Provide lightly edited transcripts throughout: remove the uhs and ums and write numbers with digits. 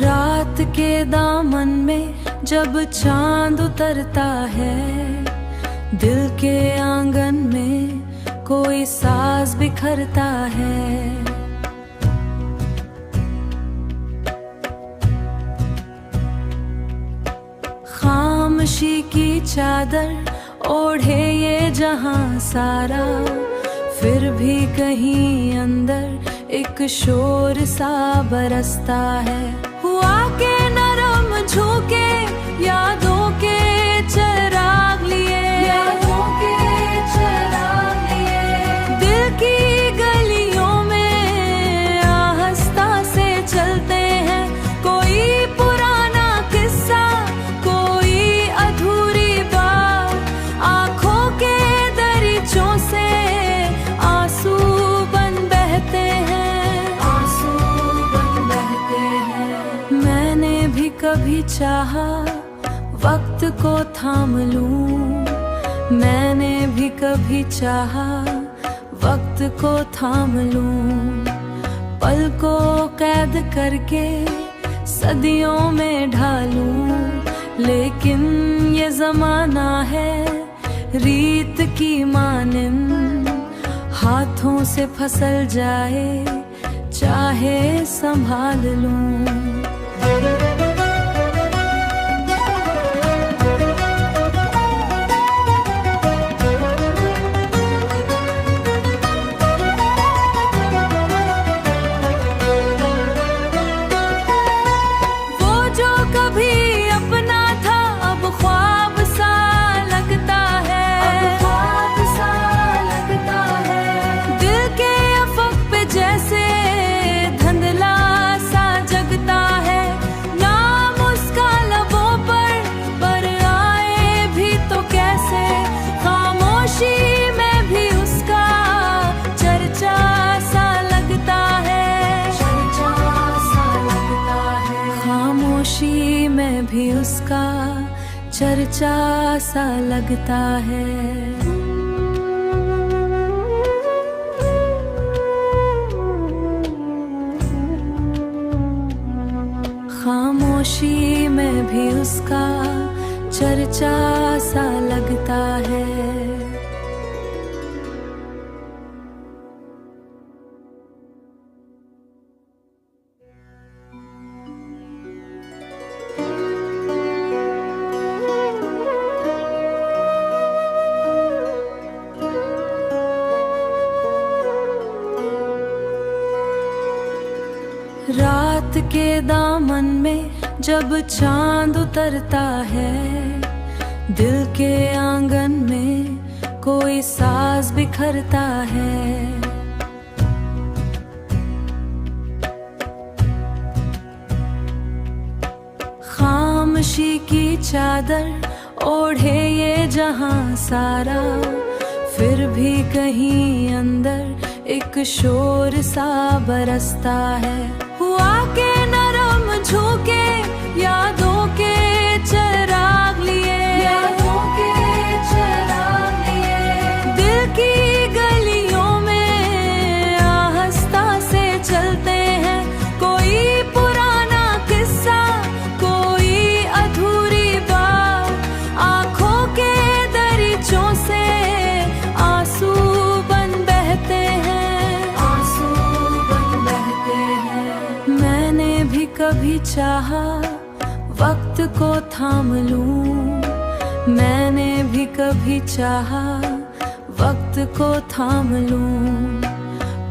रात के दामन में जब चांद उतरता है, दिल के आंगन में कोई साज बिखरता है। खामोशी की चादर ओढ़े ये जहां सारा, फिर भी कहीं अंदर एक शोर सा बरसता है। हुआ के नरम झोंके यादों के चिराग लिए, यादों के चिराग लिए। दिल की गलियों में आहिस्ता से चलते हैं, कोई पुराना किस्सा, कोई अधूरी बात। आंखों के दरीचों से आंसू बन बहते हैं, आंसू बन बहते हैं। मैंने भी कभी चाहा वक्त को थाम लूं, मैंने भी कभी चाहा वक्त को थाम लूं। पल को कैद करके सदियों में ढालूं, लेकिन ये जमाना है रीत की मानिंद, हाथों से फिसल जाए चाहे संभाल लूं। खामोशी में भी उसका चर्चा सा लगता है। खामोशी में भी उसका चर्चा सा लगता है। रात के दामन में जब चांद उतरता है, दिल के आंगन में कोई साज बिखरता है। खामोशी की चादर ओढ़े ये जहां सारा, फिर भी कहीं अंदर एक शोर सा बरसता है। हुआ के नरम झोंके यादों के चिराग लिए, यादों के चिराग लिए। दिल की गलियों में आहिस्ता से चलते हैं, कोई पुराना किस्सा, कोई अधूरी बात। आंखों के दरीचों से आंसू बन बहते हैं, आंसू बन बहते हैं। मैंने भी कभी चाहा वक्त को थाम लूं, मैंने भी कभी चाहा वक्त को थाम लूं।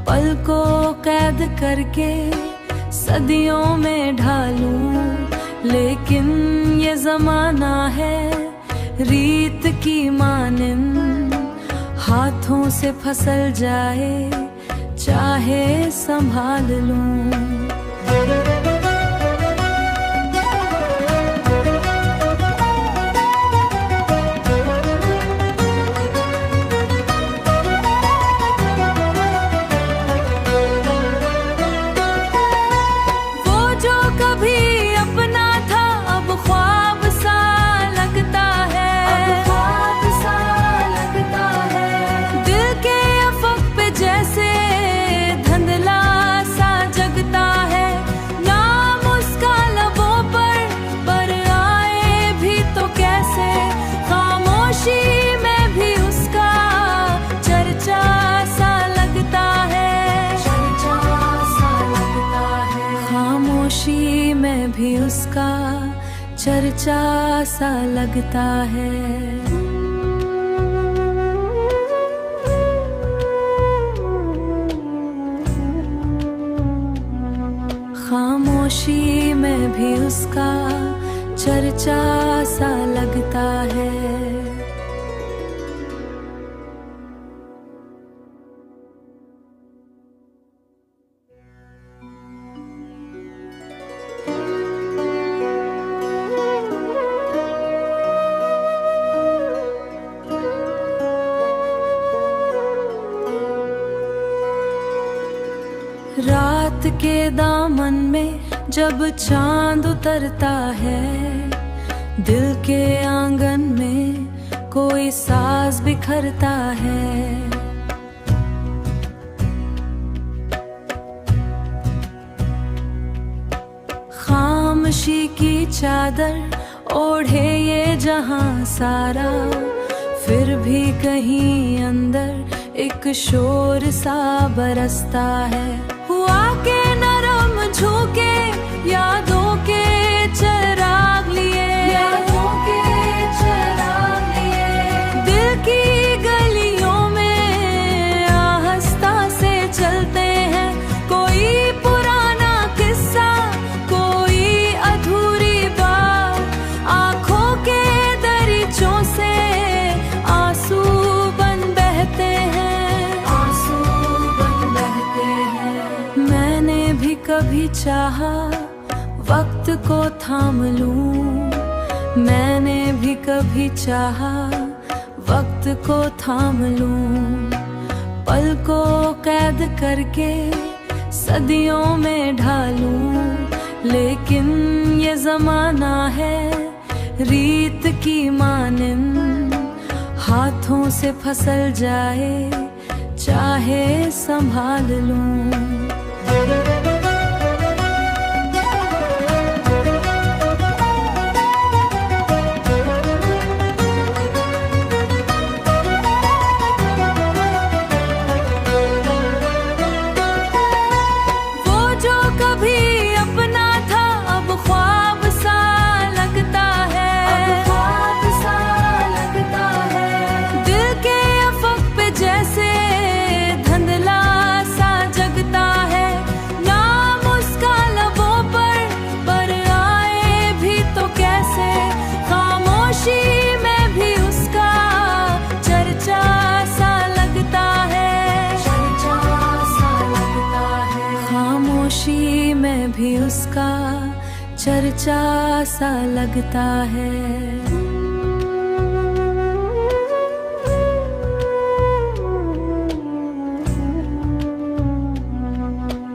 पल को कैद करके सदियों में ढालूं, लेकिन ये जमाना है रीत की मानिंद, हाथों से फिसल जाए चाहे संभाल लूं। जैसे धुंधला सा जगता में भी उसका चर्चा सा लगता है। खामोशी में भी उसका चर्चा सा लगता है। रात के दामन में जब चांद उतरता है, दिल के आंगन में कोई साज बिखरता है। खामोशी की चादर ओढ़े ये जहां सारा, फिर भी कहीं अंदर एक शोर सा बरसता है। हुआ के नरम झोंके यादों के चिराग लिए, यादों के चिराग लिए। दिल की गलियों में आहिस्ता से चलते हैं, कोई पुराना किस्सा, कोई अधूरी बात। आंखों के दरीचों से आंसू बन बहते हैं, आंसू बन बहते हैं। मैंने भी कभी चाहा वक्त को थाम लूं, मैंने भी कभी चाहा वक्त को थाम लूं। पल को कैद करके सदियों में ढालूं, लेकिन ये जमाना है रीत की मानिंद, हाथों से फिसल जाए चाहे संभाल लूं। खामोशी में भी उसका चर्चा सा लगता है।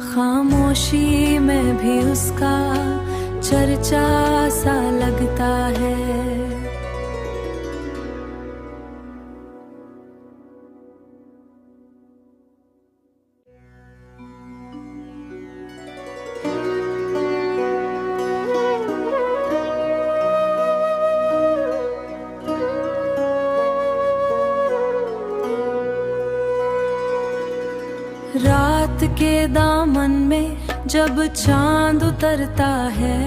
खामोशी में भी उसका चर्चा सा लगता है। रात के दामन में जब चांद उतरता है,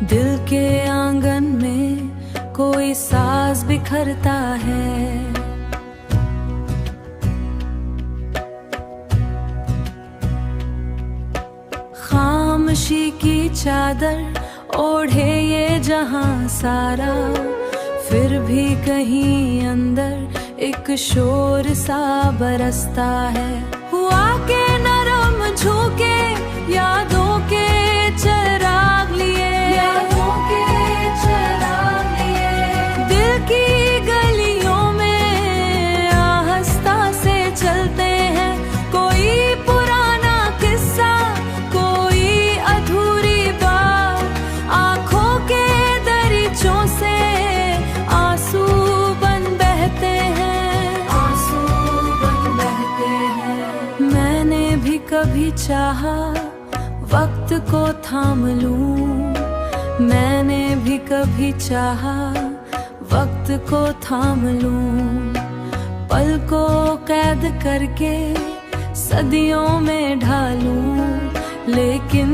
दिल के आंगन में कोई साज बिखरता है। खामोशी की चादर ओढ़े ये जहां सारा, फिर भी कहीं अंदर एक शोर सा बरसता है। हुआ के नरम झोंके यादों के चिराग लिए, यादों के चिराग लिए। दिल की गलियों में आहिस्ता से चलते हैं, कोई पुराना किस्सा, कोई अधूरी बात। आंखों के दरीचों से आंसू बन बहते हैं, आंसू बन बहते हैं। मैंने भी कभी चाहा वक्त को थाम लूं, मैंने भी कभी चाहा वक्त को थाम लूं। पल को कैद करके सदियों में ढालूं, लेकिन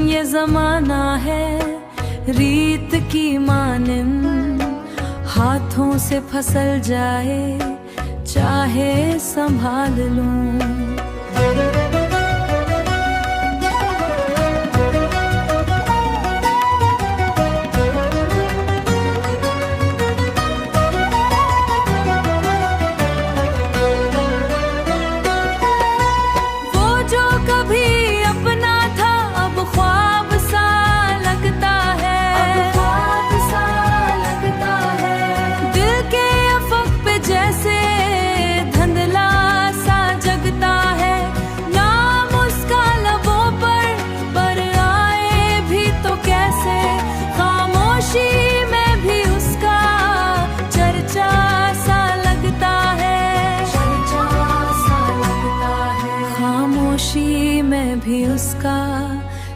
ये जमाना है रीत की मानिंद, हाथों से फिसल जाए चाहे संभाल लूं। खामोशी में भी उसका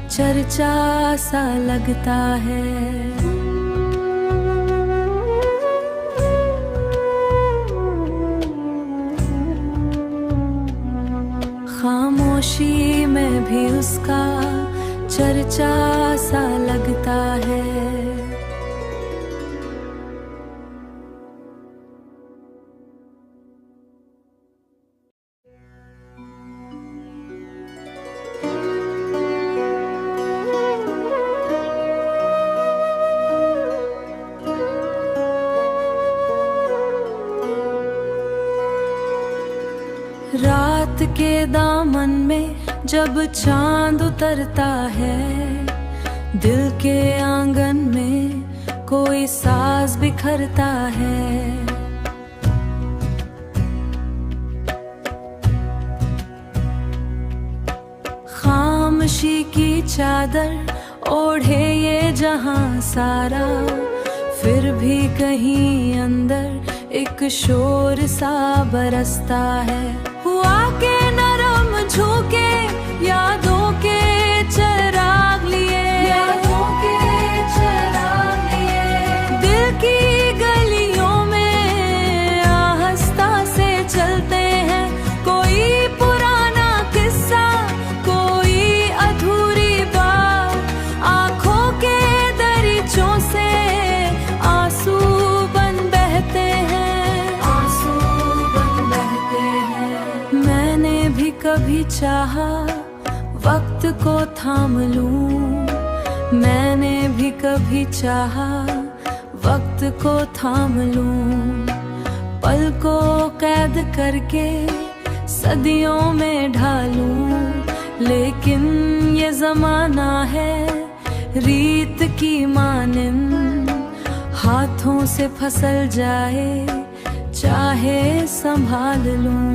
चर्चा सा लगता है। खामोशी में भी उसका चर्चा सा लगता है। रात के दामन में जब चांद उतरता है, दिल के आंगन में कोई साज बिखरता है। खामोशी की चादर ओढ़े ये जहां सारा, फिर भी कहीं अंदर एक शोर सा बरसता है। हुआ के नरम झोंके यादों के चिराग लिए, यादों के चिराग लिए। दिल की गलियों में आहिस्ता से चलते हैं, कोई पुराना किस्सा, कोई अधूरी बात। आंखों के दरीचों से आंसू बन बहते हैं, आंसू बन बहते हैं। मैंने भी कभी चाहा वक्त को थाम लूं, मैंने भी कभी चाहा वक्त को थाम लूं। पल को कैद करके सदियों में ढालूं, लेकिन ये जमाना है रीत की मानिंद, हाथों से फिसल जाए चाहे संभाल लूं।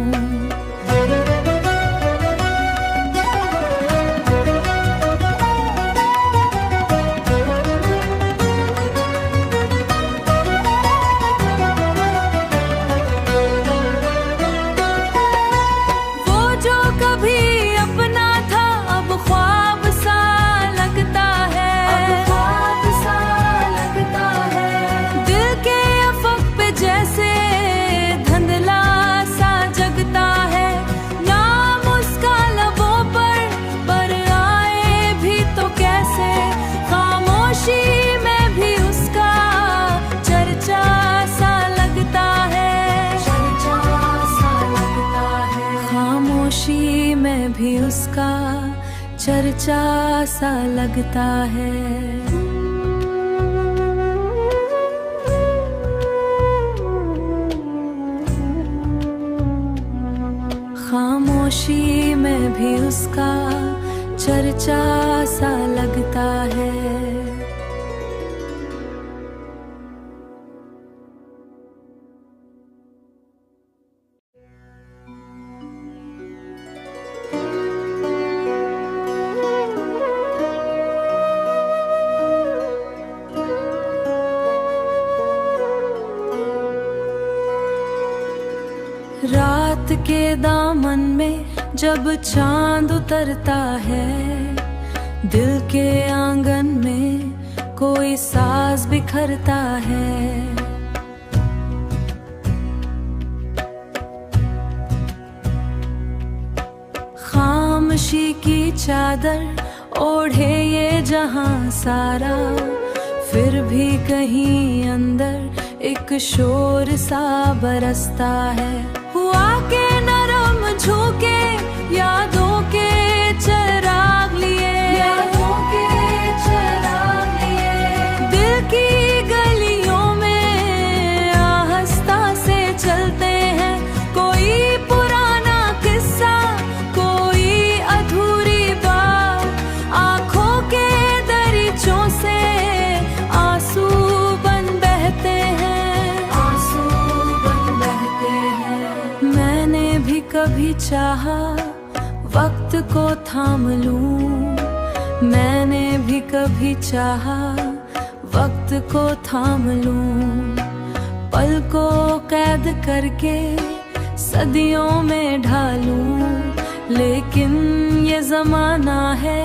खामोशी में भी उसका चर्चा सा लगता है। खामोशी में भी उसका चर्चा सा लगता है। रात के दामन में जब चांद उतरता है, दिल के आंगन में कोई साज बिखरता है। खामोशी की चादर ओढ़े ये जहां सारा, फिर भी कहीं अंदर एक शोर सा बरसता है। हुआ के नरम झोंके यादों के चिराग लिए, यादों के चिराग लिए। दिल की गलियों में आहिस्ता से चलते हैं, कोई पुराना किस्सा, कोई अधूरी बात। आंखों के दरीचों से आंसू बन बहते हैं, आंसू बन बहते हैं। मैंने भी कभी चाहा वक्त को थाम लूं, मैंने भी कभी चाहा वक्त को थाम लूं। पल को कैद करके सदियों में ढालूं, लेकिन ये जमाना है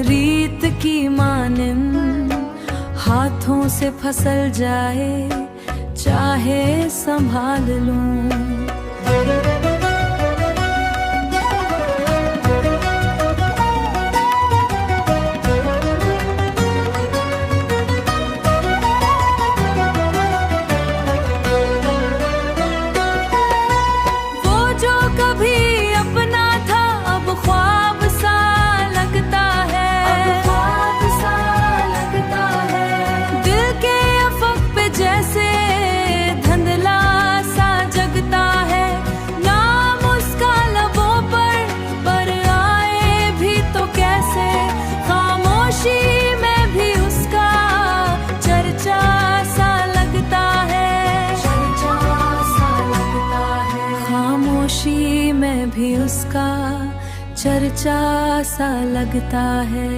रीत की मानिंद, हाथों से फिसल जाए चाहे संभाल लूं। खामोशी में भी उसका चर्चा सा लगता है।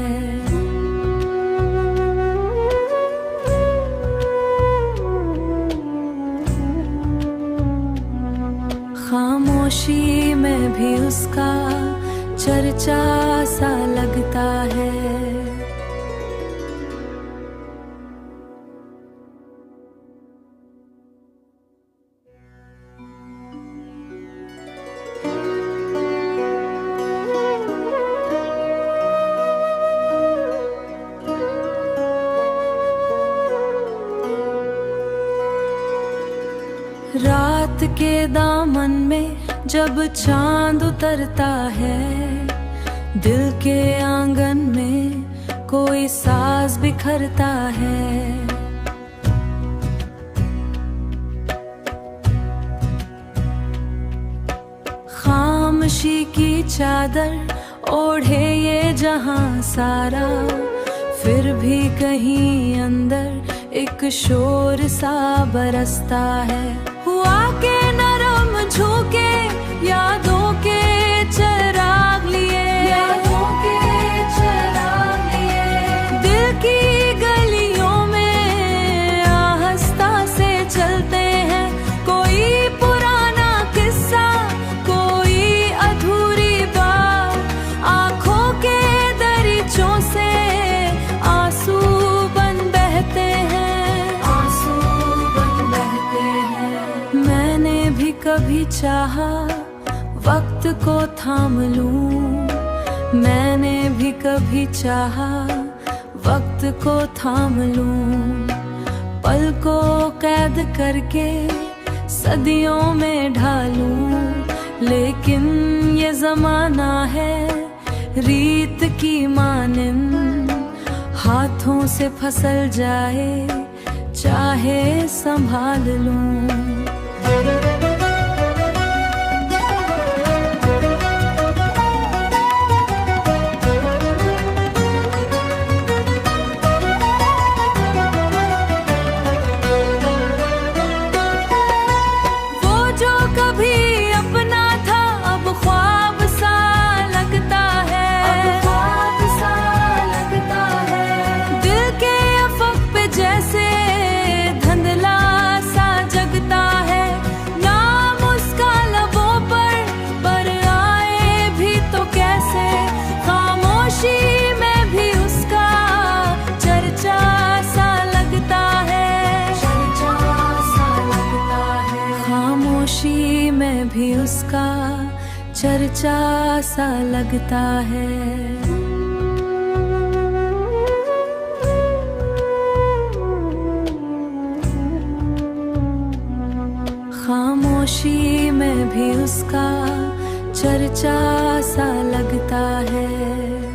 खामोशी में भी उसका चर्चा सा लगता है। रात के दामन में जब चांद उतरता है, दिल के आंगन में कोई साज बिखरता है। खामोशी की चादर ओढ़े ये जहां सारा, फिर भी कहीं अंदर एक शोर सा बरसता है। हुआ के नरम झोंके यादों के चिराग लिए, यादों के चिराग लिए। दिल की गलियों में आहिस्ता से चलते हैं, कोई पुराना किस्सा, कोई अधूरी बात। आंखों के दरीचों से आंसू बन बहते हैं, आंसू बन बहते हैं। मैंने भी कभी चाहा वक्त को थाम लूं, मैंने भी कभी चाहा वक्त को थाम लूं। पल को कैद करके सदियों में ढालूं, लेकिन ये जमाना है रीत की मानिंद, हाथों से फिसल जाए चाहे संभाल लूं। खामोशी में भी उसका चर्चा सा लगता है। खामोशी में भी उसका चर्चा सा लगता है।